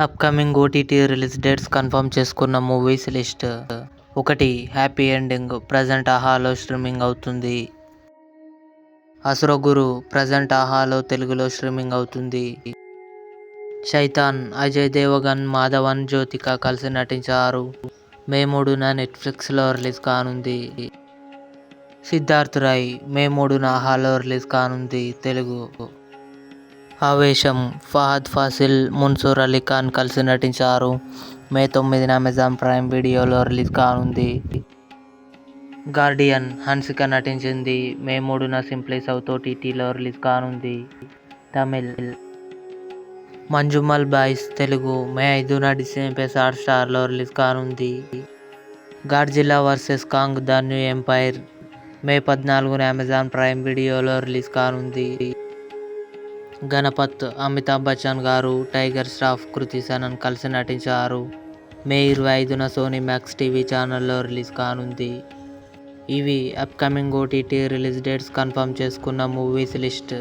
Upcoming OTT release dates confirm చేసుకున్న movies list. 1. Happy ending present ఆహాలో streaming అవుతుంది. Asuraguru present ఆహాలో తెలుగులో స్ట్రీమింగ్ అవుతుంది. శైతాన్ అజయ్ దేవగన్, మాధవన్, జ్యోతిక కలిసి నటించారు. మే 3న నెట్ఫ్లిక్స్లో రిలీజ్ కానుంది. సిద్ధార్థ్ రై మే 3న ఆహాలో రిలీజ్ కానుంది తెలుగు. ఆవేశం ఫహద్ ఫాసిల్, మున్సూర్ అలీ ఖాన్ కలిసి నటించారు. మే 9న అమెజాన్ ప్రైమ్ వీడియోలో రిలీజ్ కానుంది. గార్డియన్ హన్సిక నటించింది. మే 3న సింప్లీ సౌత్ ఓటీటీలో రిలీజ్ కానుంది. తమిళ్ మంజుమల్ బాయ్స్ తెలుగు మే 5న డిస్నీ+ హాట్‌స్టార్లో రిలీజ్ కానుంది. Godzilla versus Kong the new empire May 14న అమెజాన్ ప్రైమ్ వీడియోలో రిలీజ్ కానుంది. గణపత్ అమితాబ్ బచ్చన్ గారు, టైగర్ ష్రాఫ్, కృతి సనన్ కలిసి నటించారు. మే 25న సోనీ మ్యాక్స్ టీవీ ఛానల్లో రిలీజ్ కానుంది. ఇవి upcoming OTT release dates confirm చేసుకున్న మూవీస్ లిస్ట్.